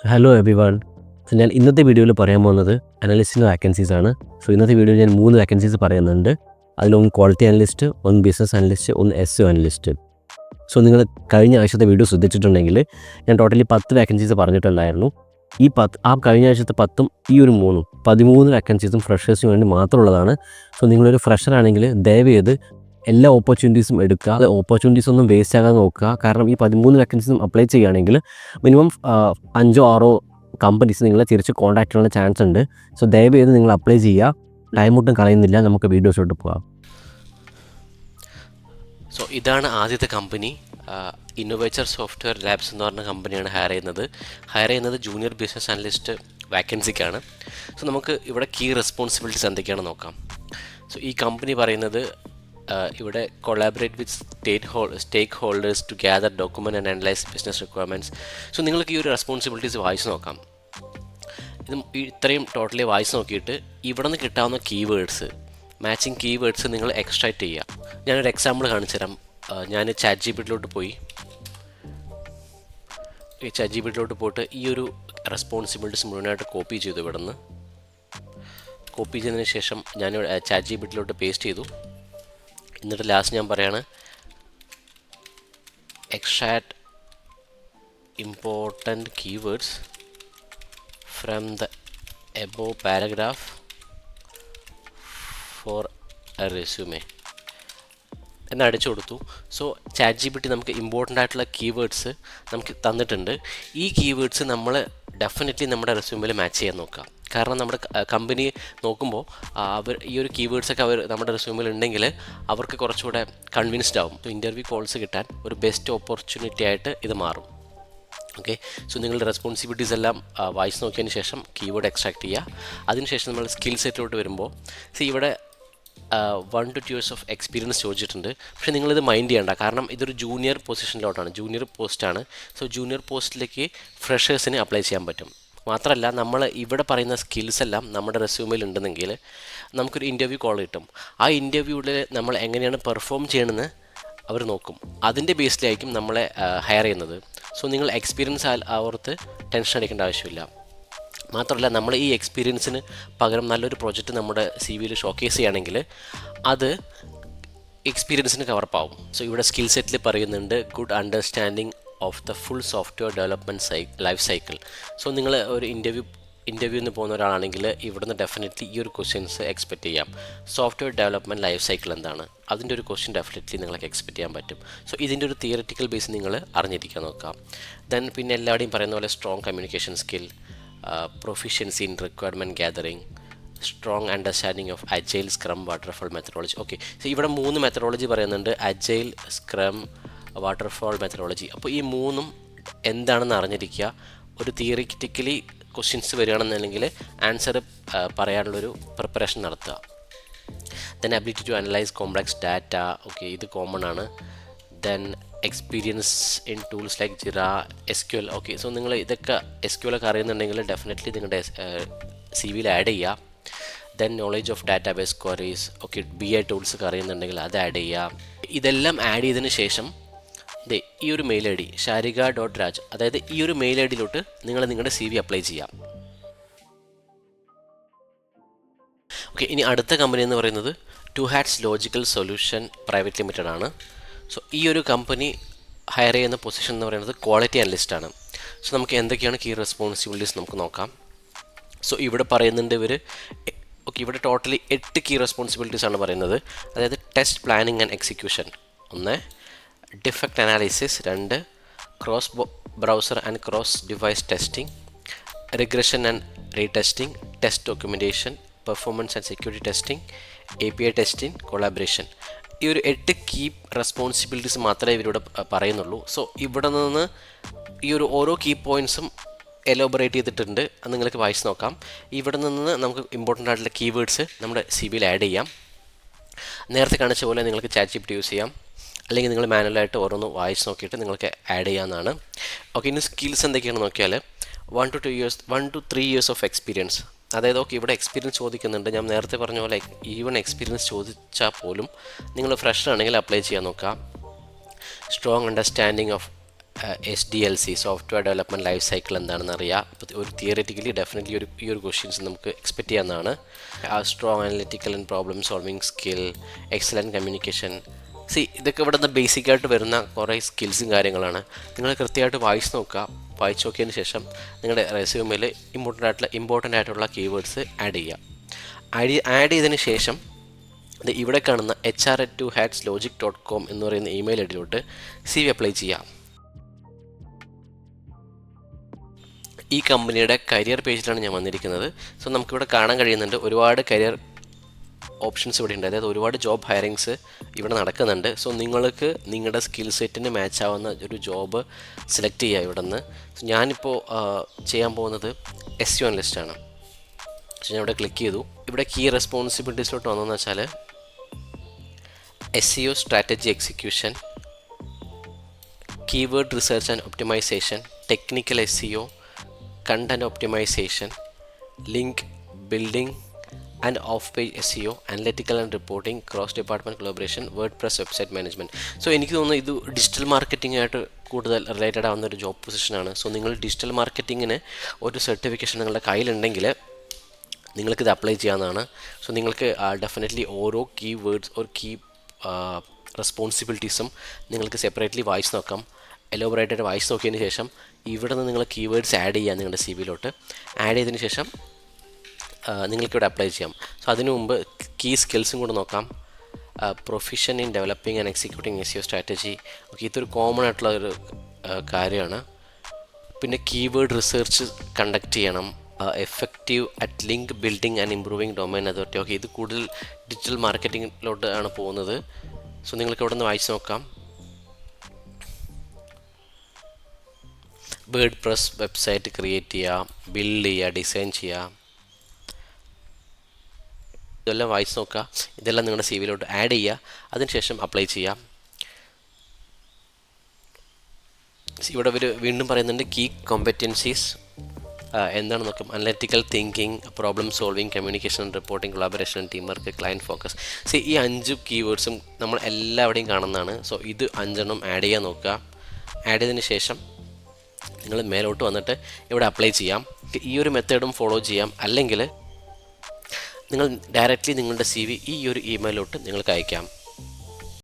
Hello everyone. ഞാൻ ഇന്നത്തെ വീഡിയോയിൽ പറയാൻ പോകുന്നത് അനലിസ്റ്റിൻ്റെ വാക്കൻസീസ് ആണ്. ഇന്നത്തെ വീഡിയോയിൽ ഞാൻ 3 വാക്കൻസീസ് പറയുന്നുണ്ട്. അതിലൊന്ന് ക്വാളിറ്റി അനലിസ്റ്റ്, ഒന്ന് ബിസിനസ് അനലിസ്റ്റ്, ഒന്ന് SEO അനലിസ്റ്റ്. നിങ്ങൾ കഴിഞ്ഞ ആഴ്ചത്തെ വീഡിയോ ശ്രദ്ധിച്ചിട്ടുണ്ടെങ്കിൽ ഞാൻ ടോട്ടലി 10 വാക്കൻസീസ് പറഞ്ഞിട്ടുണ്ടായിരുന്നു. കഴിഞ്ഞ ആഴ്ചത്തെ 10ഉം ഈ ഒരു 3ഉം 13 വാക്കൻസീസും ഫ്രഷേഴ്സിന് വേണ്ടി മാത്രമുള്ളതാണ്. നിങ്ങളൊരു ഫ്രഷർ ആണെങ്കിൽ ദയവ് ചെയ്ത് എല്ലാ ഓപ്പർച്യൂണിറ്റീസും എടുക്കുക. ഓപ്പർച്യൂണിറ്റീസ് ഒന്നും വേസ്റ്റ് ആകാതെ നോക്കുക. കാരണം ഈ 13 വാക്കൻസീസും അപ്ലൈ ചെയ്യുകയാണെങ്കിൽ മിനിമം 5 or 6 കമ്പനീസ് നിങ്ങളെ തിരിച്ച് കോൺടാക്ട് ചെയ്യാനുള്ള ചാൻസ് ഉണ്ട്. ദയവ് ചെയ്ത് നിങ്ങൾ അപ്ലൈ ചെയ്യുക. ടൈം ഒട്ടും കളയുന്നില്ല, നമുക്ക് വീഡിയോസിലോട്ട് പോകാം. ഇതാണ് ആദ്യത്തെ കമ്പനി. ഇന്നോവേറ്റർ സോഫ്റ്റ്വെയർ ലാബ്സ് എന്ന് പറഞ്ഞ കമ്പനിയാണ് ഹയർ ചെയ്യുന്നത് ജൂനിയർ ബിസിനസ് അനലിസ്റ്റ് വാക്കൻസിക്കാണ്. നമുക്ക് ഇവിടെ കീ റെസ്പോൺസിബിലിറ്റീസ് എന്തൊക്കെയാണെന്ന് നോക്കാം. ഈ കമ്പനി പറയുന്നത് ഇവിടെ collaborate with stakeholders to gather document and analyse business requirements. നിങ്ങൾക്ക് ഈ ഒരു റെസ്പോൺസിബിലിറ്റീസ് വായിച്ച് നോക്കാം. ഇത്രയും ടോട്ടലി വായിച്ച് നോക്കിയിട്ട് ഇവിടെ നിന്ന് കിട്ടാവുന്ന മാച്ചിങ് കീവേഡ്സ് നിങ്ങൾ എക്സ്ട്രാക്ട് ചെയ്യുക. ഞാനൊരു എക്സാമ്പിൾ കാണിച്ചു തരാം. ഞാൻ ചാറ്റ് ജിപിടിയിലോട്ട് പോയിട്ട് ഈ ഒരു റെസ്പോൺസിബിലിറ്റീസ് മുഴുവനായിട്ട് കോപ്പി ചെയ്തു. ഇവിടെ നിന്ന് കോപ്പി ചെയ്തതിന് ശേഷം ഞാൻ ചാറ്റ് ജിപിടിയിലോട്ട് പേസ്റ്റ് ചെയ്തു. എന്നിട്ട് ലാസ്റ്റ് ഞാൻ പറയാണ് extract important keywords from the above paragraph for a resume എന്ന് അടിച്ചു കൊടുത്തു. ചാറ്റ് ജിപിടി നമുക്ക് ഇമ്പോർട്ടൻ്റ് ആയിട്ടുള്ള കീവേഡ്സ് നമുക്ക് തന്നിട്ടുണ്ട്. ഈ കീവേഡ്സ് നമ്മൾ ഡെഫിനറ്റ്ലി നമ്മുടെ റെസ്യൂമിൽ മാച്ച് ചെയ്യാൻ നോക്കുക. കാരണം നമ്മുടെ കമ്പനി നോക്കുമ്പോൾ ഈ ഒരു കീവേഡ്സൊക്കെ നമ്മുടെ റെസ്യൂമിൽ ഉണ്ടെങ്കിൽ അവർക്ക് കുറച്ചുകൂടെ കൺവിൻസ്ഡ് ആവും. ഇൻ്റർവ്യൂ കോൾസ് കിട്ടാൻ ഒരു ബെസ്റ്റ് ഓപ്പർച്യൂണിറ്റി ആയിട്ട് ഇത് മാറും. ഓക്കെ, നിങ്ങളുടെ റെസ്പോൺസിബിലിറ്റീസ് എല്ലാം വായിച്ച് നോക്കിയതിന് ശേഷം കീവേഡ് എക്സ്ട്രാക്ട് ചെയ്യുക. അതിനുശേഷം നമ്മൾ സ്കിൽ സെറ്റിലോട്ട് വരുമ്പോൾ ഇവിടെ 1 to 2 years ഓഫ് എക്സ്പീരിയൻസ് ചോദിച്ചിട്ടുണ്ട്. പക്ഷേ നിങ്ങളിത് മൈൻഡ് ചെയ്യേണ്ട, കാരണം ഇതൊരു ജൂനിയർ പൊസിഷനിലോട്ടാണ്, ജൂനിയർ പോസ്റ്റാണ്. ജൂനിയർ പോസ്റ്റിലേക്ക് ഫ്രഷേഴ്സിന് അപ്ലൈ ചെയ്യാൻ പറ്റും. മാത്രമല്ല, നമ്മൾ ഇവിടെ പറയുന്ന സ്കിൽസ് എല്ലാം നമ്മുടെ റെസ്യൂമിൽ ഉണ്ടെന്നെങ്കിൽ നമുക്കൊരു ഇൻ്റർവ്യൂ കോൾ കിട്ടും. ആ ഇൻ്റർവ്യൂവിൽ നമ്മൾ എങ്ങനെയാണ് പെർഫോം ചെയ്യണമെന്ന് അവർ നോക്കും. അതിൻ്റെ ബേസിലായിരിക്കും നമ്മളെ ഹയർ ചെയ്യുന്നത്. നിങ്ങൾ എക്സ്പീരിയൻസ് ഓർത്ത് ടെൻഷൻ അടിക്കേണ്ട ആവശ്യമില്ല. മാത്രമല്ല, നമ്മൾ ഈ എക്സ്പീരിയൻസിന് പകരം നല്ലൊരു പ്രോജക്റ്റ് നമ്മുടെ CV ഷോക്കേസ് ചെയ്യുകയാണെങ്കിൽ അത് എക്സ്പീരിയൻസിന് കവർപ്പാവും. ഇവിടെ സ്കിൽ സെറ്റിൽ പറയുന്നുണ്ട് good understanding of the full software development life cycle. നിങ്ങൾ ഒരു ഇൻ്റർവ്യൂവിന് പോകുന്ന ഒരാളാണെങ്കിൽ ഇവിടുന്ന് ഡെഫിനറ്റ്ലി ഈ ഒരു ക്വസ്റ്റ്യൻസ് എക്സ്പെക്റ്റ് ചെയ്യാം. സോഫ്റ്റ്വെയർ ഡെവലപ്മെൻറ്റ് ലൈഫ് സൈക്കിൾ എന്താണ്, അതിൻ്റെ ഒരു ക്വസ്റ്റ്യൻ ഡെഫിനറ്റ്ലി നിങ്ങൾക്ക് എക്സ്പെക്റ്റ് ചെയ്യാൻ പറ്റും. ഇതിൻ്റെ ഒരു തിയററ്റിക്കൽ ബേസ് നിങ്ങൾ അറിഞ്ഞിരിക്കാൻ നോക്കാം. പിന്നെ എല്ലാവരുടെയും പറയുന്ന പോലെ strong communication skill, proficiency in requirement gathering, strong understanding of agile, scrum, waterfall methodology. Okay, ഇവിടെ 3 മെത്തഡോളജി പറയുന്നുണ്ട്: അജൈൽ, സ്ക്രം, വാട്ടർഫോൾ മെത്തഡോളജി. അപ്പോൾ ഈ 3ഉം എന്താണെന്ന് അറിഞ്ഞിരിക്കുക. ഒരു തിയറിറ്റിക്കലി ക്വസ്റ്റ്യൻസ് വരികയാണെന്നുണ്ടെങ്കിൽ ആൻസർ പറയാനുള്ളൊരു പ്രിപ്പറേഷൻ നടത്തുക. Then ability to analyse complex data. Okay, ഇത് കോമൺ ആണ്. Then experience in tools like Jira, SQL. Okay, നിങ്ങൾ ഇതൊക്കെ SQL ഒക്കെ അറിയുന്നുണ്ടെങ്കിൽ ഡെഫിനറ്റ്ലി നിങ്ങളുടെ CV ആഡ് ചെയ്യുക. Then knowledge of database queries. Okay, BI tools ഒക്കെ അറിയുന്നുണ്ടെങ്കിൽ അത് ആഡ് ചെയ്യുക. ഇതെല്ലാം ആഡ് ചെയ്തതിന് ശേഷം ഈ ഒരു മെയിൽ ID shariga.raj, അതായത് ഈ ഒരു മെയിൽ IDയിലോട്ട് നിങ്ങൾ നിങ്ങളുടെ CV അപ്ലൈ ചെയ്യാം. ഓക്കെ, ഇനി അടുത്ത കമ്പനി എന്ന് പറയുന്നത് 2 Hats logical solution private limited ആണ്. ഈ ഒരു കമ്പനി ഹയർ ചെയ്യുന്ന പൊസിഷൻ എന്ന് പറയുന്നത് ക്വാളിറ്റി അനലിസ്റ്റാണ്. നമുക്ക് എന്തൊക്കെയാണ് കീ റെസ്പോൺസിബിലിറ്റീസ് നമുക്ക് നോക്കാം. ഇവിടെ പറയുന്നുണ്ട് ഇവിടെ ടോട്ടലി 8 കീ റെസ്പോൺസിബിലിറ്റീസ് ആണ് പറയുന്നത്. അതായത് test planning and execution 1, defect analysis 2, cross browser and cross device testing, regression and retesting, test documentation, performance and security testing, API testing, collaboration. ഈ ഒരു 8 കീ റെസ്പോൺസിബിലിറ്റീസ് മാത്രമേ ഇവരോട് പറയുന്നുള്ളൂ. ഇവിടെ നിന്ന് ഈ ഒരു ഓരോ കീ പോയിൻറ്റ്സും എലോബറേറ്റ് ചെയ്തിട്ടുണ്ട്. അത് നിങ്ങൾക്ക് വായിച്ച് നോക്കാം. ഇവിടെ നിന്ന് നമുക്ക് ഇമ്പോർട്ടൻ്റ് ആയിട്ടുള്ള കീവേഡ്സ് നമ്മുടെ CV ആഡ് ചെയ്യാം. നേരത്തെ കാണിച്ച പോലെ നിങ്ങൾക്ക് ചാറ്റ് ജിപിടി യൂസ് ചെയ്യാം, അല്ലെങ്കിൽ നിങ്ങൾ മാനുവലായിട്ട് ഓരോന്ന് വായിച്ച് നോക്കിയിട്ട് നിങ്ങൾക്ക് ആഡ് ചെയ്യാവുന്നതാണ്. ഓക്കെ, ഇനി സ്കിൽസ് എന്തൊക്കെയാണെന്ന് നോക്കിയാൽ 1 to 3 years ഓഫ് എക്സ്പീരിയൻസ്. അതായത് ഇവിടെ എക്സ്പീരിയൻസ് ചോദിക്കുന്നുണ്ട്. ഞാൻ നേരത്തെ പറഞ്ഞ പോലെ ഈവൻ എക്സ്പീരിയൻസ് ചോദിച്ചാൽ പോലും നിങ്ങൾ ഫ്രഷർ ആണെങ്കിൽ അപ്ലൈ ചെയ്യാൻ നോക്കാം. Strong understanding of SDLC, software development life cycle എന്താണെന്ന് അറിയാം. അപ്പോൾ ഒരു തിയററ്റിക്കലി ഡെഫിനറ്റ്ലി ഈ ഒരു ക്വസ്റ്റ്യൻസ് നമുക്ക് എക്സ്പെക്റ്റ് ചെയ്യാവുന്നതാണ്. Strong analytical and problem solving skill, excellent communication. ഇതൊക്കെ ഇവിടെ നിന്ന് ബേസിക്കായിട്ട് വരുന്ന കുറേ സ്കിൽസും കാര്യങ്ങളാണ്. നിങ്ങൾ കൃത്യമായിട്ട് വായിച്ച് നോക്കിയതിന് ശേഷം നിങ്ങളുടെ റെസ്യൂമിൽ ഇമ്പോർട്ടൻ്റ് ആയിട്ടുള്ള കീവേഡ്സ് ആഡ് ചെയ്യുക. ആഡ് ചെയ്തതിന് ശേഷം ഇവിടെ കാണുന്ന hr@logic.com എന്ന് പറയുന്ന ഇമെയിൽ ഐഡിയിലോട്ട് CV അപ്ലൈ ചെയ്യാം. ഈ കമ്പനിയുടെ കരിയർ പേജിലാണ് ഞാൻ വന്നിരിക്കുന്നത്. സോ നമുക്കിവിടെ കാണാൻ കഴിയുന്നുണ്ട് ഒരുപാട് കരിയർ ഓപ്ഷൻസ് ഇവിടെ ഉണ്ട്. അതായത് ഒരുപാട് ജോബ് ഹയറിങ്സ് ഇവിടെ നടക്കുന്നുണ്ട്. സോ നിങ്ങൾക്ക് നിങ്ങളുടെ സ്കിൽ സെറ്റിന് മാച്ച് ആവുന്ന ഒരു ജോബ് സെലക്ട് ചെയ്യുക ഇവിടെ നിന്ന്. സോ ഞാനിപ്പോൾ ചെയ്യാൻ പോകുന്നത് SEO അനലിസ്റ്റാണ്. സോ ഞാൻ ഇവിടെ ക്ലിക്ക് ചെയ്തു. ഇവിടെ കീ റെസ്പോൺസിബിലിറ്റീസിലോട്ട് വന്നതെന്ന് വെച്ചാൽ SEO strategy execution, keyword research and optimisation, technical SEO, content optimisation, link building and off page SEO, analytical and reporting, cross department collaboration, WordPress website management. So എനിക്ക് തോന്നുന്നു ഇത് digital marketing ആയിട്ട് കൂടുതൽ related ആവുന്ന ഒരു job പൊസിഷനാണ്. So നിങ്ങൾ digital മാർക്കറ്റിങ്ങിന് ഒരു certification നിങ്ങളുടെ കയ്യിലുണ്ടെങ്കിൽ നിങ്ങൾക്കിത് അപ്ലൈ ചെയ്യാവുന്നതാണ്. സോ നിങ്ങൾക്ക് ഡെഫിനറ്റ്ലി ഓരോ കീ വേർഡ്സ് ഒരു കീ റെസ്പോൺസിബിലിറ്റീസും നിങ്ങൾക്ക് സെപ്പറേറ്റ്ലി വായിച്ച് നോക്കാം. എലോബറേറ്റായിട്ട് വായിച്ച് നോക്കിയതിന് ശേഷം ഇവിടെ നിന്ന് നിങ്ങൾ കീവേഡ്സ് ആഡ് ചെയ്യാം നിങ്ങളുടെ CVയിലോട്ട്. ആഡ് ചെയ്തതിന് ശേഷം നിങ്ങൾക്കിവിടെ അപ്ലൈ ചെയ്യാം. സോ അതിനു മുമ്പ് കീ സ്കിൽസും കൂടെ നോക്കാം. Profession in developing and executing SEO strategy. Okay, ഇതൊരു കോമൺ ആയിട്ടുള്ള ഒരു കാര്യമാണ്. പിന്നെ കീവേഡ് റിസർച്ച് കണ്ടക്ട് ചെയ്യണം. Effective at link building and improving domain authority. Okay, ഇത് കൂടുതൽ ഡിജിറ്റൽ മാർക്കറ്റിങ്ങിലോട്ട് ആണ് പോകുന്നത്. സോ നിങ്ങൾക്ക് ഇവിടെ നിന്ന് വായിച്ച് നോക്കാം. വേർഡ്പ്രസ് വെബ്സൈറ്റ് ക്രിയേറ്റ് ചെയ്യുക, ബിൽഡ് ചെയ്യുക, ഡിസൈൻ ചെയ്യുക, ഇതെല്ലാം വായിച്ച് നോക്കുക. ഇതെല്ലാം നിങ്ങളുടെ CVയിലോട്ട് ആഡ് ചെയ്യുക. അതിനുശേഷം അപ്ലൈ ചെയ്യുക. ഇവിടെ വീണ്ടും പറയുന്നുണ്ട് കീ കോമ്പറ്റൻസീസ് എന്താണ് നോക്കാം. Analytical thinking, problem solving, communication, reporting, collaboration, team work, client focus. ഈ 5 കീവേഡ്സും നമ്മൾ എല്ലാവിടെയും കാണുന്നതാണ്. സോ ഇത് 5 ആഡ് ചെയ്യാൻ നോക്കുക. ആഡ് ചെയ്തതിന് ശേഷം നിങ്ങൾ മേലോട്ട് വന്നിട്ട് ഇവിടെ അപ്ലൈ ചെയ്യാം. ഈ ഒരു മെത്തേഡും ഫോളോ ചെയ്യാം. അല്ലെങ്കിൽ നിങ്ങൾ ഡയറക്റ്റ്ലി നിങ്ങളുടെ CV ഈ ഒരു ഇമെയിലോട്ട് നിങ്ങൾക്ക് അയക്കാം.